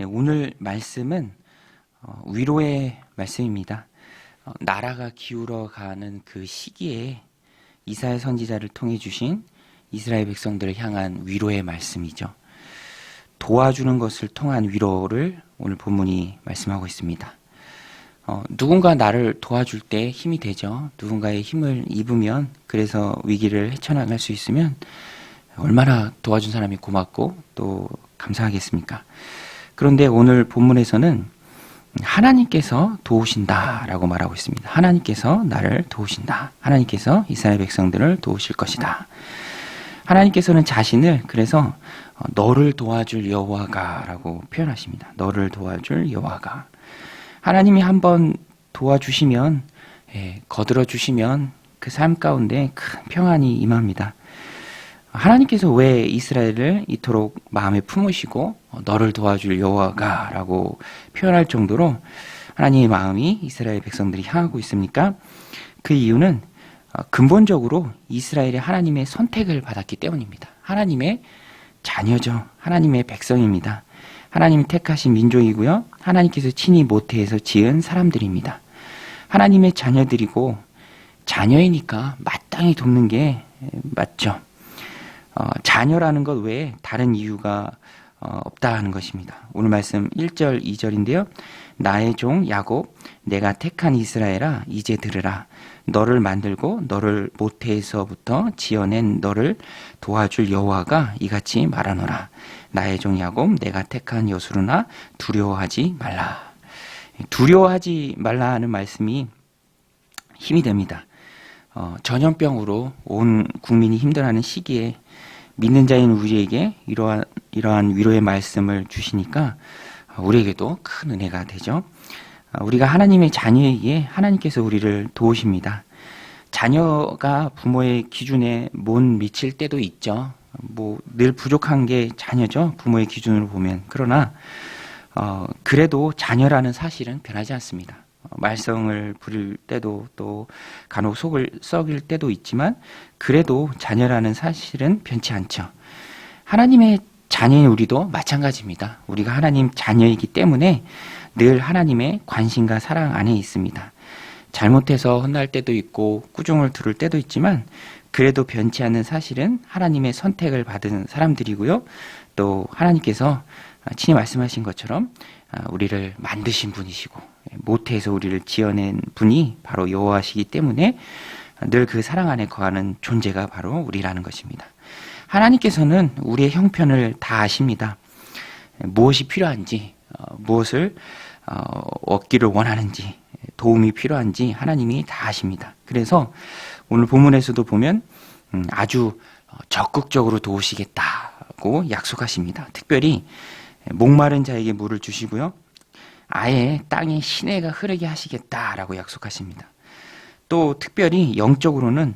오늘 말씀은 위로의 말씀입니다. 나라가 기울어가는 그 시기에 이사야 선지자를 통해 주신 이스라엘 백성들을 향한 위로의 말씀이죠. 도와주는 것을 통한 위로를 오늘 본문이 말씀하고 있습니다. 누군가 나를 도와줄 때 힘이 되죠. 누군가의 힘을 입으면, 그래서 위기를 헤쳐나갈 수 있으면 얼마나 도와준 사람이 고맙고 또 감사하겠습니까? 그런데 오늘 본문에서는 하나님께서 도우신다라고 말하고 있습니다. 하나님께서 나를 도우신다. 하나님께서 이스라엘 백성들을 도우실 것이다. 하나님께서는 자신을 그래서 너를 도와줄 여호와가라고 표현하십니다. 너를 도와줄 여호와가. 하나님이 한번 도와주시면, 거들어 주시면 그 삶 가운데 큰 평안이 임합니다. 하나님께서 왜 이스라엘을 이토록 마음에 품으시고 너를 도와줄 여호와가라고 표현할 정도로 하나님의 마음이 이스라엘 백성들이 향하고 있습니까? 그 이유는 근본적으로 이스라엘이 하나님의 선택을 받았기 때문입니다. 하나님의 자녀죠. 하나님의 백성입니다. 하나님이 택하신 민족이고요. 하나님께서 친히 모태에서 지은 사람들입니다. 하나님의 자녀들이고 자녀이니까 마땅히 돕는 게 맞죠. 자녀라는 것 외에 다른 이유가 없다 하는 것입니다. 오늘 말씀 1절, 2절인데요. 나의 종 야곱, 내가 택한 이스라엘아, 이제 들으라. 너를 만들고 너를 모태에서부터 지어낸 너를 도와줄 여호와가 이같이 말하노라. 나의 종 야곱, 내가 택한 여수르나 두려워하지 말라. 두려워하지 말라 하는 말씀이 힘이 됩니다. 전염병으로 온 국민이 힘들어하는 시기에 믿는 자인 우리에게 이러한 위로의 말씀을 주시니까 우리에게도 큰 은혜가 되죠. 우리가 하나님의 자녀이기에 하나님께서 우리를 도우십니다. 자녀가 부모의 기준에 못 미칠 때도 있죠. 늘 부족한 게 자녀죠. 부모의 기준으로 보면. 그러나 그래도 자녀라는 사실은 변하지 않습니다. 말썽을 부릴 때도 또 간혹 속을 썩일 때도 있지만 그래도 자녀라는 사실은 변치 않죠. 하나님의 자녀인 우리도 마찬가지입니다. 우리가 하나님 자녀이기 때문에 늘 하나님의 관심과 사랑 안에 있습니다. 잘못해서 혼날 때도 있고 꾸중을 들을 때도 있지만 그래도 변치 않는 사실은 하나님의 선택을 받은 사람들이고요. 또 하나님께서 친히 말씀하신 것처럼 우리를 만드신 분이시고 모태에서 우리를 지어낸 분이 바로 여호와시기 때문에 늘 그 사랑 안에 거하는 존재가 바로 우리라는 것입니다. 하나님께서는 우리의 형편을 다 아십니다. 무엇이 필요한지, 무엇을 얻기를 원하는지, 도움이 필요한지 하나님이 다 아십니다. 그래서 오늘 본문에서도 보면 아주 적극적으로 도우시겠다고 약속하십니다. 특별히 목마른 자에게 물을 주시고요. 아예 땅에 시내가 흐르게 하시겠다라고 약속하십니다. 또 특별히 영적으로는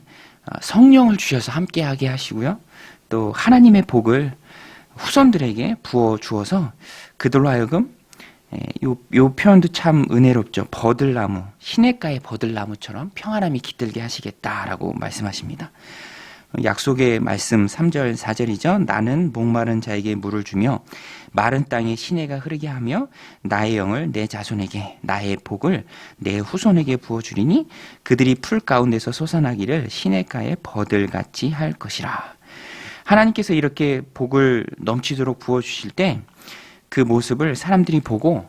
성령을 주셔서 함께하게 하시고요. 또 하나님의 복을 후손들에게 부어 주어서 그들로 하여금 요 표현도 참 은혜롭죠. 버들나무, 시냇가의 버들나무처럼 평안함이 깃들게 하시겠다라고 말씀하십니다. 약속의 말씀 3절, 4절이죠. 나는 목마른 자에게 물을 주며 마른 땅에 시내가 흐르게 하며 나의 영을 내 자손에게 나의 복을 내 후손에게 부어주리니 그들이 풀 가운데서 솟아나기를 시냇가의 버들같이 할 것이라. 하나님께서 이렇게 복을 넘치도록 부어주실 때 그 모습을 사람들이 보고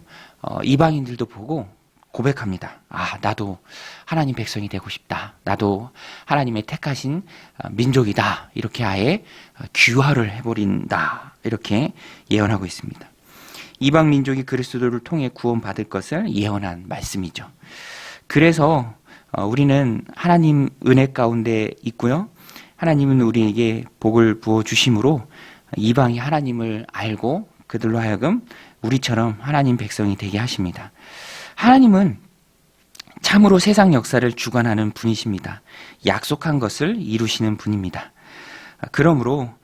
이방인들도 보고 고백합니다. 나도 하나님 백성이 되고 싶다. 나도 하나님의 택하신 민족이다. 이렇게 아예 귀화를 해버린다. 이렇게 예언하고 있습니다. 이방 민족이 그리스도를 통해 구원받을 것을 예언한 말씀이죠. 그래서 우리는 하나님 은혜 가운데 있고요. 하나님은 우리에게 복을 부어주심으로 이방이 하나님을 알고 그들로 하여금 우리처럼 하나님 백성이 되게 하십니다. 하나님은 참으로 세상 역사를 주관하는 분이십니다. 약속한 것을 이루시는 분입니다. 그러므로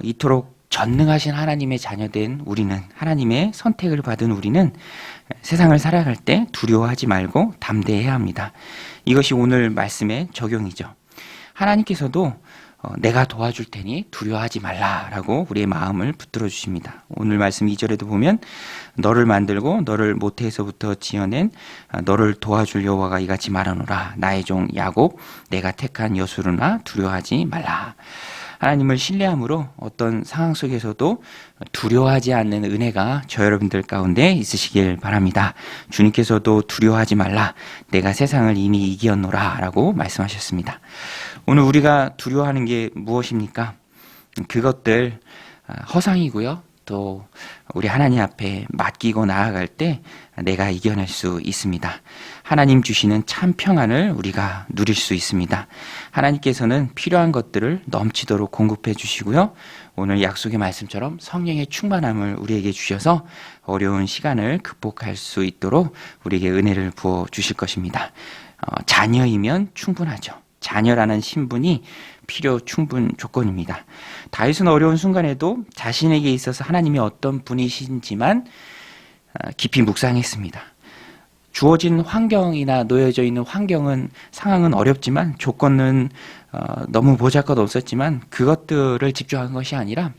이토록 전능하신 하나님의 자녀된 우리는, 하나님의 선택을 받은 우리는 세상을 살아갈 때 두려워하지 말고 담대해야 합니다. 이것이 오늘 말씀의 적용이죠. 하나님께서도 내가 도와줄 테니 두려워하지 말라라고 우리의 마음을 붙들어 주십니다. 오늘 말씀 2절에도 보면 너를 만들고 너를 모태에서부터 지어낸 너를 도와줄 여호와가 이같이 말하노라. 나의 종 야곱 내가 택한 여수르나 두려워하지 말라. 하나님을 신뢰함으로 어떤 상황 속에서도 두려워하지 않는 은혜가 저 여러분들 가운데 있으시길 바랍니다. 주님께서도 두려워하지 말라. 내가 세상을 이미 이기었노라 라고 말씀하셨습니다. 오늘 우리가 두려워하는 게 무엇입니까? 그것들 허상이고요. 또 우리 하나님 앞에 맡기고 나아갈 때 내가 이겨낼 수 있습니다. 하나님 주시는 참 평안을 우리가 누릴 수 있습니다. 하나님께서는 필요한 것들을 넘치도록 공급해 주시고요. 오늘 약속의 말씀처럼 성령의 충만함을 우리에게 주셔서 어려운 시간을 극복할 수 있도록 우리에게 은혜를 부어 주실 것입니다. 자녀이면 충분하죠. 자녀라는 신분이 필요 충분 조건입니다. 다윗은 어려운 순간에도 자신에게 있어서 하나님이 어떤 분이신지만 깊이 묵상했습니다. 주어진 환경이나 놓여져 있는 상황은 어렵지만 조건은 너무 보잘것없었지만 그것들을 집중한 것이 아니라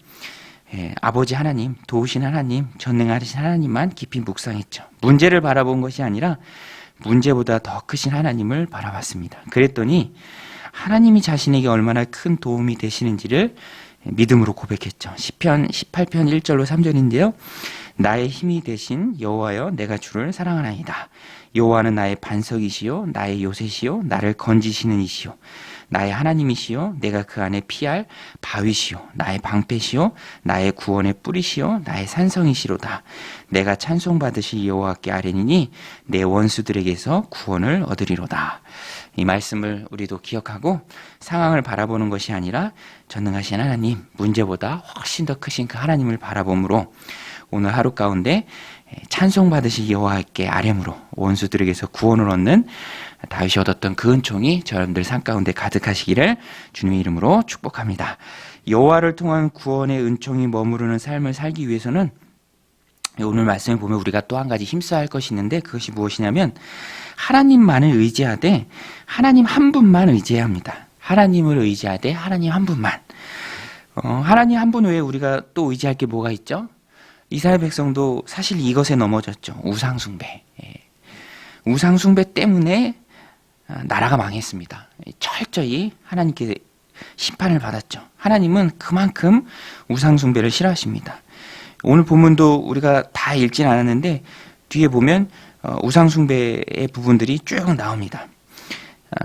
아버지 하나님, 도우신 하나님, 전능하신 하나님만 깊이 묵상했죠. 문제를 바라본 것이 아니라 문제보다 더 크신 하나님을 바라봤습니다. 그랬더니 하나님이 자신에게 얼마나 큰 도움이 되시는지를 믿음으로 고백했죠. 시편 18편 1절로 3절인데요. 나의 힘이 되신 여호와여 내가 주를 사랑하나이다. 여호와는 나의 반석이시요 나의 요새시요 나를 건지시는 이시요 나의 하나님이시요 내가 그 안에 피할 바위시요 나의 방패시요 나의 구원의 뿌리시요 나의 산성이시로다. 내가 찬송받으실 여호와께 아뢰니니 내 원수들에게서 구원을 얻으리로다. 이 말씀을 우리도 기억하고 상황을 바라보는 것이 아니라 전능하신 하나님, 문제보다 훨씬 더 크신 그 하나님을 바라봄으로 오늘 하루 가운데 찬송받으실 여호와께 아뢰므로 원수들에게서 구원을 얻는 다윗이 얻었던 그 은총이 저 여러분들 삶 가운데 가득하시기를 주님의 이름으로 축복합니다. 여호와를 통한 구원의 은총이 머무르는 삶을 살기 위해서는 오늘 말씀을 보면 우리가 또 한 가지 힘써야 할 것이 있는데 그것이 무엇이냐면 하나님만을 의지하되 하나님 한 분만 의지해야 합니다. 하나님을 의지하되 하나님 한 분만. 하나님 한 분 외에 우리가 또 의지할 게 뭐가 있죠? 이스라엘 백성도 사실 이것에 넘어졌죠. 우상숭배. 우상숭배 때문에 나라가 망했습니다. 철저히 하나님께 심판을 받았죠. 하나님은 그만큼 우상숭배를 싫어하십니다. 오늘 본문도 우리가 다 읽진 않았는데 뒤에 보면 우상숭배의 부분들이 쭉 나옵니다.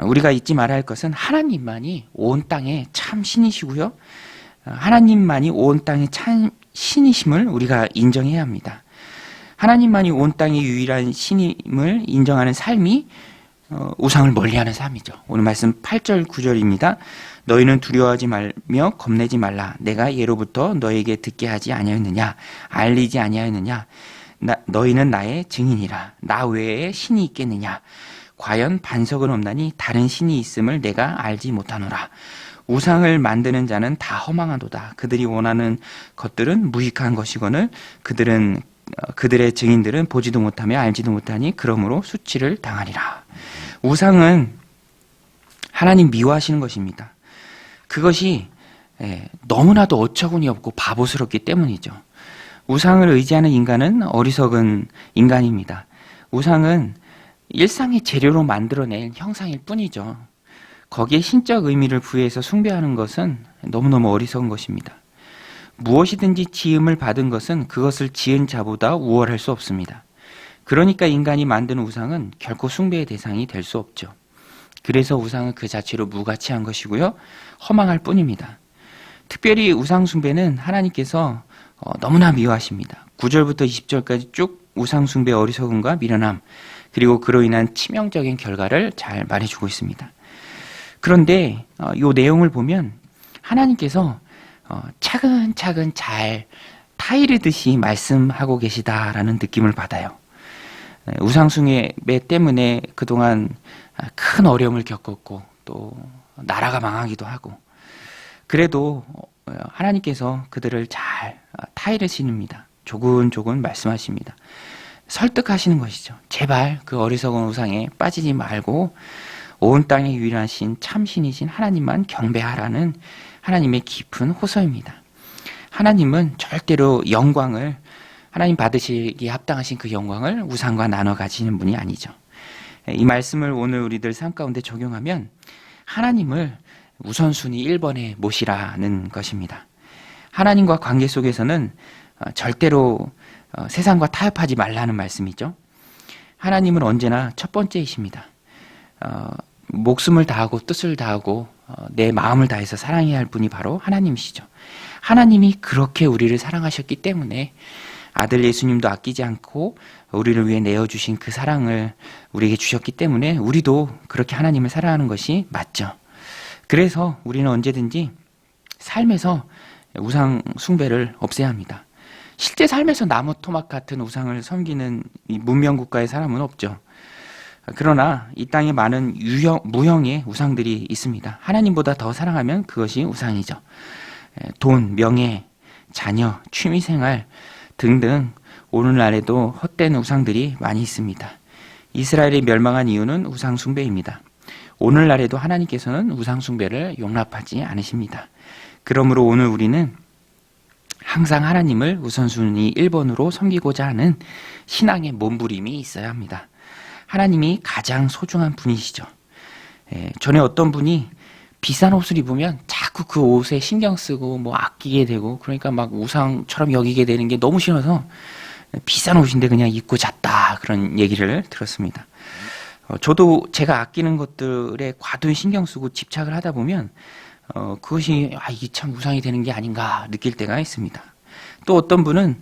우리가 잊지 말아야 할 것은 하나님만이 온 땅의 참 신이시고요. 하나님만이 온 땅의 참 신이심을 우리가 인정해야 합니다. 하나님만이 온 땅의 유일한 신임을 인정하는 삶이 우상을 멀리하는 삶이죠. 오늘 말씀 8절 9절입니다. 너희는 두려워하지 말며 겁내지 말라. 내가 예로부터 너에게 듣게 하지 아니하였느냐 알리지 아니하였느냐 너희는 나의 증인이라. 나 외에 신이 있겠느냐 과연 반석은 없나니 다른 신이 있음을 내가 알지 못하노라. 우상을 만드는 자는 다 허망하도다. 그들이 원하는 것들은 무익한 것이거늘 그들의 증인들은 보지도 못하며 알지도 못하니 그러므로 수치를 당하리라. 우상은 하나님 미워하시는 것입니다. 그것이 너무나도 어처구니 없고 바보스럽기 때문이죠. 우상을 의지하는 인간은 어리석은 인간입니다. 우상은 일상의 재료로 만들어낸 형상일 뿐이죠. 거기에 신적 의미를 부여해서 숭배하는 것은 너무너무 어리석은 것입니다. 무엇이든지 지음을 받은 것은 그것을 지은 자보다 우월할 수 없습니다. 그러니까 인간이 만든 우상은 결코 숭배의 대상이 될 수 없죠. 그래서 우상은 그 자체로 무가치한 것이고요. 허망할 뿐입니다. 특별히 우상 숭배는 하나님께서 너무나 미워하십니다. 9절부터 20절까지 쭉 우상 숭배의 어리석음과 미련함 그리고 그로 인한 치명적인 결과를 잘 말해주고 있습니다. 그런데 이 내용을 보면 하나님께서 차근차근 잘 타이르듯이 말씀하고 계시다라는 느낌을 받아요. 우상숭배 때문에 그동안 큰 어려움을 겪었고 또 나라가 망하기도 하고 그래도 하나님께서 그들을 잘 타이르시닙니다. 조근조근 말씀하십니다. 설득하시는 것이죠. 제발 그 어리석은 우상에 빠지지 말고 온 땅에 유일하신 참신이신 하나님만 경배하라는 하나님의 깊은 호소입니다. 하나님은 절대로 영광을, 하나님 받으시기에 합당하신 그 영광을 우상과 나눠 가지는 분이 아니죠. 이 말씀을 오늘 우리들 삶 가운데 적용하면 하나님을 우선순위 1번에 모시라는 것입니다. 하나님과 관계 속에서는 절대로 세상과 타협하지 말라는 말씀이죠. 하나님은 언제나 첫 번째이십니다. 목숨을 다하고 뜻을 다하고 내 마음을 다해서 사랑해야 할 분이 바로 하나님이시죠. 하나님이 그렇게 우리를 사랑하셨기 때문에 아들 예수님도 아끼지 않고 우리를 위해 내어주신 그 사랑을 우리에게 주셨기 때문에 우리도 그렇게 하나님을 사랑하는 것이 맞죠. 그래서 우리는 언제든지 삶에서 우상 숭배를 없애야 합니다. 실제 삶에서 나무 토막 같은 우상을 섬기는 이 문명 국가의 사람은 없죠. 그러나 이 땅에 많은 무형의 우상들이 있습니다. 하나님보다 더 사랑하면 그것이 우상이죠. 돈, 명예, 자녀, 취미생활 등등 오늘날에도 헛된 우상들이 많이 있습니다. 이스라엘이 멸망한 이유는 우상 숭배입니다. 오늘날에도 하나님께서는 우상 숭배를 용납하지 않으십니다. 그러므로 오늘 우리는 항상 하나님을 우선순위 1번으로 섬기고자 하는 신앙의 몸부림이 있어야 합니다. 하나님이 가장 소중한 분이시죠. 전에 어떤 분이 비싼 옷을 입으면 자꾸 그 옷에 신경 쓰고 뭐 아끼게 되고 그러니까 막 우상처럼 여기게 되는 게 너무 싫어서 비싼 옷인데 그냥 입고 잤다 그런 얘기를 들었습니다. 저도 제가 아끼는 것들에 과도히 신경 쓰고 집착을 하다 보면 그것이 이게 참 우상이 되는 게 아닌가 느낄 때가 있습니다. 또 어떤 분은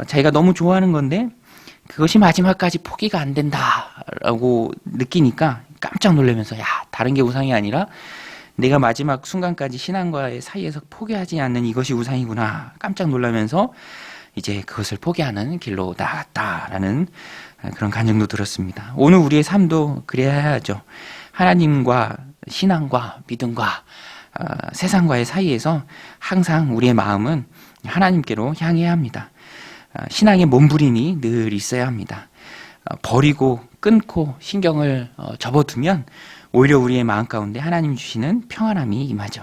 자기가 너무 좋아하는 건데 그것이 마지막까지 포기가 안 된다라고 느끼니까 깜짝 놀라면서 야, 다른 게 우상이 아니라 내가 마지막 순간까지 신앙과의 사이에서 포기하지 않는 이것이 우상이구나 깜짝 놀라면서 이제 그것을 포기하는 길로 나아갔다라는 그런 간증도 들었습니다. 오늘 우리의 삶도 그래야 하죠. 하나님과 신앙과 믿음과 세상과의 사이에서 항상 우리의 마음은 하나님께로 향해야 합니다. 신앙의 몸부림이 늘 있어야 합니다. 버리고 끊고 신경을 접어두면 오히려 우리의 마음 가운데 하나님 주시는 평안함이 임하죠.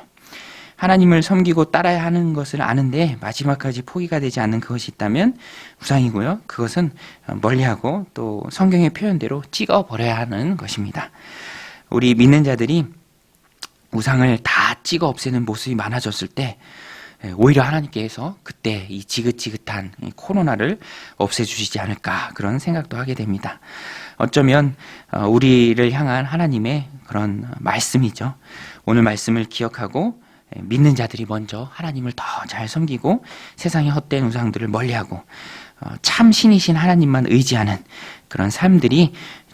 하나님을 섬기고 따라야 하는 것을 아는데 마지막까지 포기가 되지 않는 그것이 있다면 우상이고요. 그것은 멀리하고 또 성경의 표현대로 찍어버려야 하는 것입니다. 우리 믿는 자들이 우상을 다 찍어 없애는 모습이 많아졌을 때 오히려 하나님께서 그때 이 지긋지긋한 코로나를 없애주시지 않을까 그런 생각도 하게 됩니다. 어쩌면 우리를 향한 하나님의 그런 말씀이죠. 오늘 말씀을 기억하고 믿는 자들이 먼저 하나님을 더 잘 섬기고 세상의 헛된 우상들을 멀리하고 참 신이신 하나님만 의지하는 그런 삶들이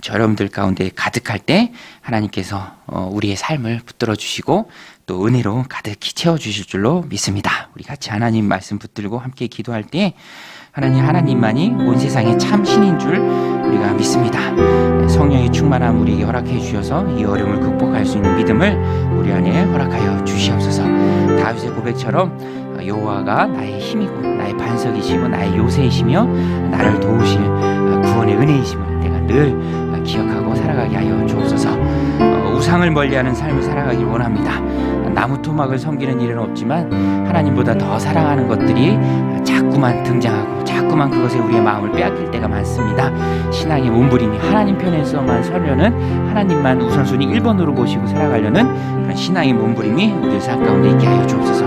여러분들 가운데 가득할 때 하나님께서 우리의 삶을 붙들어 주시고 또 은혜로 가득히 채워주실 줄로 믿습니다. 우리 같이 하나님 말씀 붙들고 함께 기도할 때 하나님만이 온 세상의 참 신인 줄 우리가 믿습니다. 성령의 충만함 우리에게 허락해 주셔서 이 어려움을 극복할 수 있는 믿음을 우리 안에 허락하여 주시옵소서. 다윗의 고백처럼 여호와가 나의 힘이고 나의 반석이시고 나의 요새이시며 나를 도우실 구원의 은혜이심을 내가 늘 기억하고 살아가게 하여 주옵소서. 우상을 멀리하는 삶을 살아가길 원합니다. 나무 토막을 섬기는 일은 없지만 하나님보다 더 사랑하는 것들이 자꾸만 등장하고 자꾸만 그것에 우리의 마음을 빼앗길 때가 많습니다. 신앙의 몸부림이 하나님 편에서만 서려는 하나님만 우선순위 1번으로 모시고 살아가려는 그런 신앙의 몸부림이 우리 삶 가운데 있게 하여 주옵소서.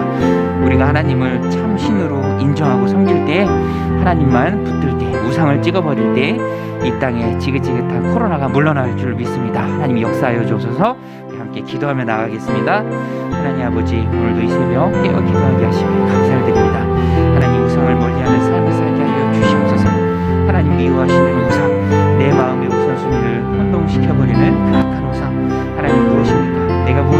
우리가 하나님을 참 신으로 인정하고 섬길 때 하나님만 붙들 때 우상을 찍어버릴 때 이 땅에 지긋지긋한 코로나가 물러날 줄 믿습니다. 하나님 역사하여 주옵소서. 함께 기도하며 나가겠습니다. 하나님 아버지 오늘도 이 새벽 깨어 기도하게 하시며